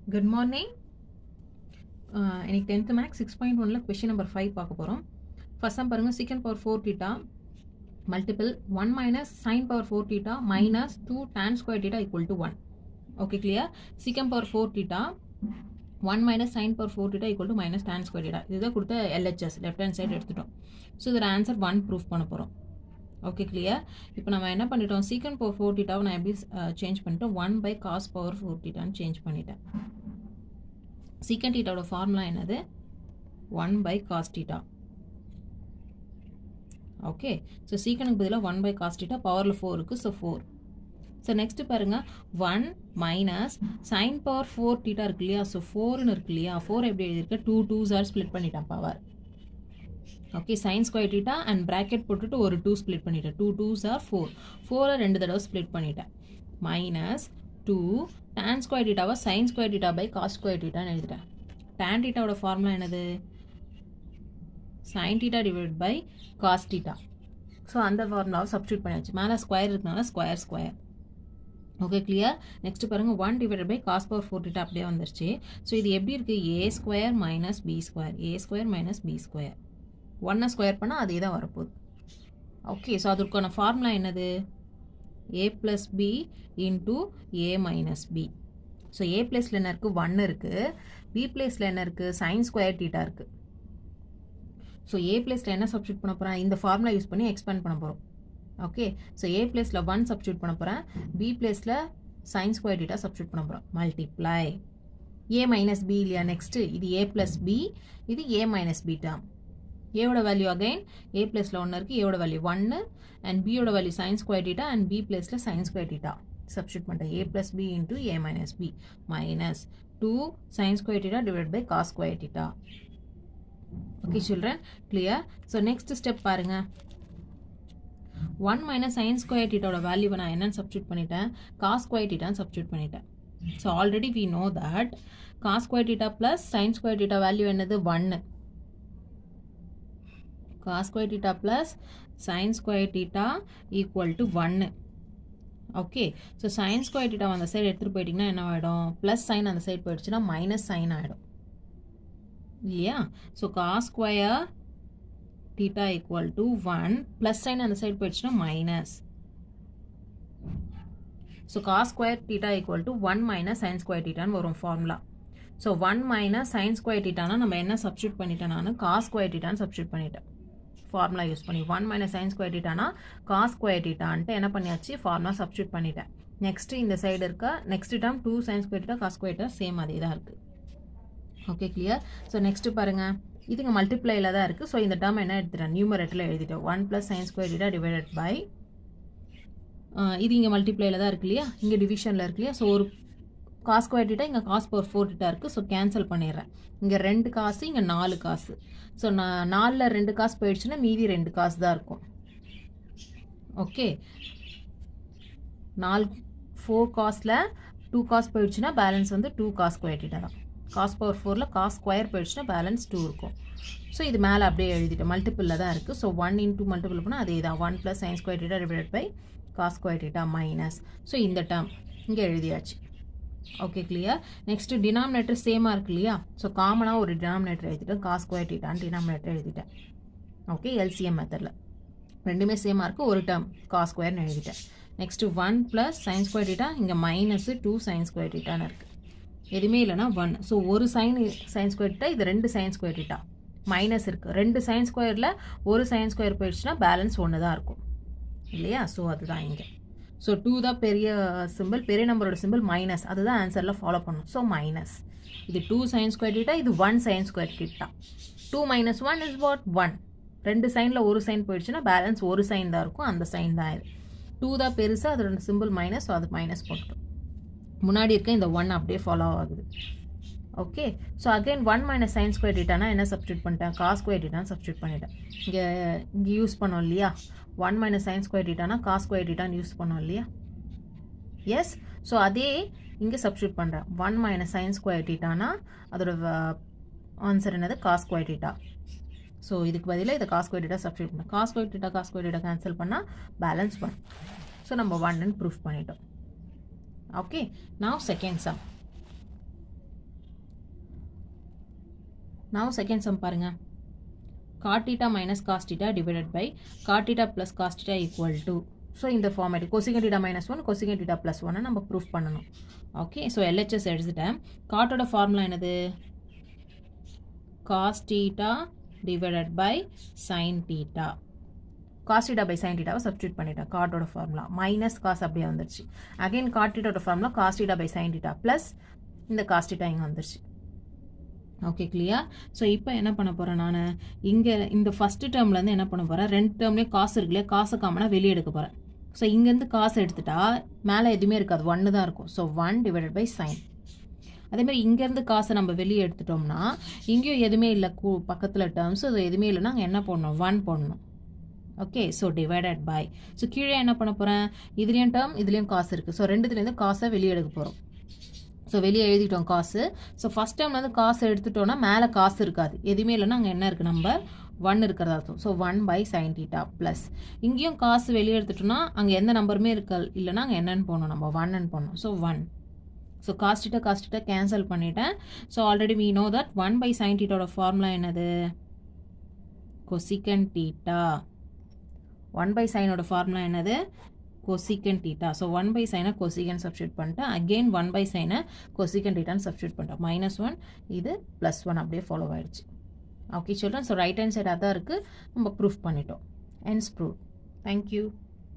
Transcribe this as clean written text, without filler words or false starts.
Good morning. இன்னைக்கு 10th maths 6.1ல question number 5 பார்க்க போகிறோம். ஃபர்ஸ்ட் சம் பாருங்க, secant power 4 theta multiple 1 minus sin power 4 theta minus 2 tan square theta equal to 1. Okay clear? secant power 4 theta 1 minus sin power 4 theta equal to minus tan square theta. இதுதான் கொடுத்த LHS left hand side எடுத்துட்டோம். So இதோட answer 1 proof பண்ண போகிறோம். Okay clear? இப்போ நம்ம என்ன பண்ணிட்டோம், secant power 4 theta நான் எப்படி சேஞ்ச் பண்ணிட்டோம், 1 by cos power 4 theta change பண்ணிட்டேன். secant theta ஓட ஃபார்முலா என்னது, 1 by cos theta. Okay, so சீக்கனுக்கு பதிலாக 1 by cos theta, பவரில் 4 இருக்குது, ஸோ 4. ஸோ நெக்ஸ்ட் பாருங்க, 1 மைனஸ் sin power 4 theta இருக்கு இல்லையா, ஸோ 4ன்னு இருக்கு இல்லையா, 4 எப்படி எழுதியிருக்கு, 2 2s ஆர் ஸ்ப்ளிட் பண்ணிட்டேன் power. Okay, sin square theta and bracket போட்டுட்டு ஒரு 2 ஸ்ப்ளிட் பண்ணிட்டேன், 2 2s ஆர் 4, 4 2 தடவை ஸ்ப்ளிட் பண்ணிட்டேன், minus 2 tan square theta sin square theta by cos square theta எழுதிட்டேன். tan theta ஓட ஃபார்முலா என்னது, sin theta divided by cos theta. So அந்த ஃபார்முலாவை சப்ஸ்டியூட் பண்ணியாச்சு, மேலே ஸ்கொயர் இருக்கனால square square. Okay clear? Next பாருங்க, 1 divided by cos power 4 theta அப்படியே வந்துருச்சு. ஸோ இது எப்படி இருக்கு, a square minus B square, a square minus B square, 1 square பண்ணால் அதே தான் வரப்போகுது. ஓகே, ஸோ அதற்கான ஃபார்முலா என்னது, a plus b into a minus b. So a பிளேஸில் என்ன இருக்குது, 1 இருக்குது, b பிளேஸில் என்ன இருக்குது, sin square theta இருக்குது. ஸோ a பிளேஸில் என்ன சப்ஸ்டியூட் பண்ண போகிறேன், இந்த ஃபார்முலா யூஸ் பண்ணி எக்ஸ்பேண்ட் பண்ண போகிறோம். ஓகே, ஸோ a பிளேஸில் 1 சப்ஸ்டியூட் பண்ண போகிறேன், b பிளேஸில் sin square theta சப்ஸ்டியூட் பண்ண போகிறோம், மல்டிப்ளை a மைனஸ் b இல்லையா, நெக்ஸ்ட்டு இது a ப்ளஸ் b, இது a மைனஸ் b டேர்ம். ஏவோட வேல்யூ அகைன் a பிளேஸில் 1 இருக்குது, ஏவோட வேல்யூ 1 அண்ட் பியோட value sin square theta and b பிளேஸில் sin square theta சப்ஸ்டியூட் பண்ணுறேன், a plus b into a minus b minus 2 sin square theta divided by cos square theta. Okay children, clear? So next step பாருங்க, 1 minus sin square theta ஓட வேல்யூவை நான் என்னன்னு substitute பண்ணிட்டேன், cos square theta substitute பண்ணிட்டேன். So already we know that cos square theta plus sin square theta value என்னது, 1. cos square theta plus sin square theta equal to 1. Okay, so sin square theta அந்த side எடுத்துகிட்டு போயிட்டிங்கன்னா என்ன ஆகிடும், plus sine அந்த side போயிடுச்சுன்னா minus sine ஆகிடும் இல்லையா. So cos square theta equal to 1, plus sine அந்த சைடு போயிடுச்சுன்னா minus. So cos square theta equal to 1 minus sin square thetaன்னு வரும் formula. So 1 minus sin square thetaனா நம்ம என்ன சப்ஸ்டியூட் பண்ணிட்டேன், நான் cos square thetaன்னு சப்ஸ்டியூட் பண்ணிட்டேன் ஃபார்முலா யூஸ் பண்ணி. 1 minus sin square thetaனா cos square thetaன்ட்டு என்ன பண்ணியாச்சு, ஃபார்முலா சப்ஸ்டியூட் பண்ணிட்டேன். நெக்ஸ்ட் இந்த சைடு இருக்க next term 2 sin square theta cos square theta same அதே தான் இருக்குது. Okay clear? ஸோ நெக்ஸ்ட் பாருங்க, இது இங்கே மல்டிப்ளைல தான் இருக்குது, ஸோ இந்த டேர்ம் என்ன எடுத்துட்டேன், நியூமரேட்டரில் எழுதிட்டேன், 1 plus sin square theta divided by இது இங்கே மல்டிப்ளைல தான் இருக்கு இல்லையா, இங்கே டிவிஷனில் இருக்கு இல்லையா. ஸோ ஒரு cos square theta இங்கே cos power 4 theta இருக்குது, ஸோ கேன்சல் பண்ணிடுறேன். இங்கே 2 காசு, இங்கே 4 காசு. ஸோ நான் 4ல் 2 காசு போயிடுச்சுன்னா மீதி 2 காசு தான் இருக்கும். ஓகே, 4 காசில் 2 காசு போயிடுச்சுன்னா பேலன்ஸ் வந்து 2 cos square theta தான். cos power 4ல் cos ஸ்கொயர் போயிடுச்சுன்னா பேலன்ஸ் 2 இருக்கும். ஸோ இது மேலே அப்படியே எழுதிட்டேன், மல்டிப்பிளில் தான் இருக்குது. ஸோ 1 into மல்டிபிள் பண்ணால் அதே தான், 1 plus sin square theta divided by cos square theta minus. So இந்த டேர்ம் இங்கே எழுதியாச்சு. Okay clear? நெக்ஸ்ட் டினாமினேட்டர் சேமாக இருக்கு இல்லையா, ஸோ காமனாக ஒரு டினாமினேட்டர் எழுதிட்டேன், cos square thetaன்னு டினாமினேட்டர் எழுதிட்டேன். ஓகே, எல்சிஎம் மெத்தடில் ரெண்டுமே சேமாக இருக்குது, ஒரு டேர்ம் cos ஸ்கொயர்னு எழுதிட்டேன். Next 1 plus sin square theta, இங்கே மைனஸ் 2 sin square thetaன்னு இருக்குது, எதுவுமே இல்லைனா 1. ஸோ ஒரு sin square theta, இது 2 sin square theta, மைனஸ் இருக்குது, 2 sin ஸ்கொயரில் ஒரு sin ஸ்கொயர் போயிடுச்சுன்னா பேலன்ஸ் 1 தான் இருக்கும் இல்லையா. ஸோ அதுதான் இங்கே. ஸோ 2 தான் பெரிய சிம்பிள், பெரிய நம்பரோட சிம்பிள் மைனஸ், அதுதான் ஆன்சரில் ஃபாலோ பண்ணும். ஸோ மைனஸ், இது 2 sin square theta, இது 1 sin square theta. 2 minus 1 is what, 1. 2 சைனில் ஒரு சைன் போயிடுச்சுன்னா பேலன்ஸ் ஒரு சைன் தான் இருக்கும், அந்த சைன் தான் இது. 2 தான் பெருசு, அதோட சிம்பிள் மைனஸ், ஸோ அது மைனஸ் போட்டோம். முன்னாடி இருக்க இந்த 1 அப்படியே ஃபாலோ ஆகுது. Okay, so again 1 minus sin square thetaனா என்ன சப்ஸ்டியூட் பண்ணிட்டேன், cos square thetaன்னு சப்ஸ்டியூட் பண்ணிட்டேன். இங்கே யூஸ் பண்ணோம் இல்லையா, 1 minus sin square thetaனா cos square thetaன்னு யூஸ் பண்ணோம் இல்லையா. எஸ், ஸோ அதே இங்கே சப்ஸ்டியூட் பண்ணுறேன், 1 minus sin square thetaனா அதோட ஆன்சர் என்னது, cos square theta. ஸோ இதுக்கு பதிலாக இதை cos square theta சப்ஸ்டியூட் பண்ணேன், cos square theta கேன்சல் பண்ணால் பேலன்ஸ் 1. ஸோ நம்ம 1ன்னு ப்ரூஃப் பண்ணிட்டோம். Okay, now second sum. Now second sum பாருங்க. cot theta minus cos theta divided by cot theta plus cos theta equal to. So இந்த format cosecant theta minus 1 cosecant theta plus 1 நம்ம proof பண்ணணும். Okay, so LHS எடுத்துட்டேன். cot ஓட formula என்னது? cos theta divided by sin theta. cos theta by sin theta substitute பண்ணிட்டேன். cot ஓட formula minus cos அப்படியே வந்துருச்சு. Again cot theta ஓட formula cos theta by sin theta plus இந்த cos theta இங்க வந்துருச்சு. Okay clear. ஸோ இப்போ என்ன பண்ண போகிறேன் நான் இங்கே இந்த ஃபஸ்ட்டு டேர்ம்லேருந்து என்ன பண்ண போகிறேன், ரெண்டு டேர்ம்லேயும் காசு இருக்குல்லையே, காசை காமனாக வெளியே எடுக்க போகிறேன். ஸோ இங்கேருந்து காசு எடுத்துட்டா மேலே எதுவுமே இருக்காது, 1 தான் இருக்கும். So 1 divided by sine. அதேமாதிரி இங்கேருந்து காசை நம்ம வெளியே எடுத்துட்டோம்னா இங்கேயும் எதுவுமே இல்லை, பக்கத்தில் டேர்ம்ஸ் அது எதுவுமே இல்லைன்னா அங்கே என்ன போடணும், 1 போடணும். Okay, so divided by. So கீழே என்ன பண்ண போகிறேன், இதுலேயும் டேர்ம் இதுலேயும் காசு இருக்குது. ஸோ ரெண்டுத்துலேருந்து காசை வெளியே எடுக்க போகிறோம். ஸோ வெளியே எழுதிட்டோம் காசு. ஸோ ஃபஸ்ட் டைம் வந்து காசு எடுத்துட்டோன்னா மேலே காசு இருக்காது, எதுவுமே இல்லைன்னா அங்கே என்ன இருக்குது, நம்பர் 1 இருக்கிறதா இருக்கும். So 1 by sine theta plus இங்கேயும் காசு வெளியே எடுத்துட்டோன்னா அங்கே எந்த நம்பருமே இல்லைன்னா அங்கே என்னென்னு போடணும், நம்ம 1ன்னு போடணும். So 1. So cos theta cancel பண்ணிட்டேன். So already we know that 1 by sine தீட்டாவோட ஃபார்முலா என்னது, கொசிகன் தீட்டா. 1 பை சைனோட ஃபார்முலா என்னது, cosecant theta. So 1 by sin cosecant substitute பண்ணிட்டேன். Again 1 by sin cosecant theta substitute பண்ணிட்டேன். -1 இது +1 அப்படியே ஃபாலோ ஆயிடுச்சு. Okay children. So right hand side அதான் இருக்குது, நம்ம ப்ரூஃப் பண்ணிட்டோம். Hence proved. Thank you.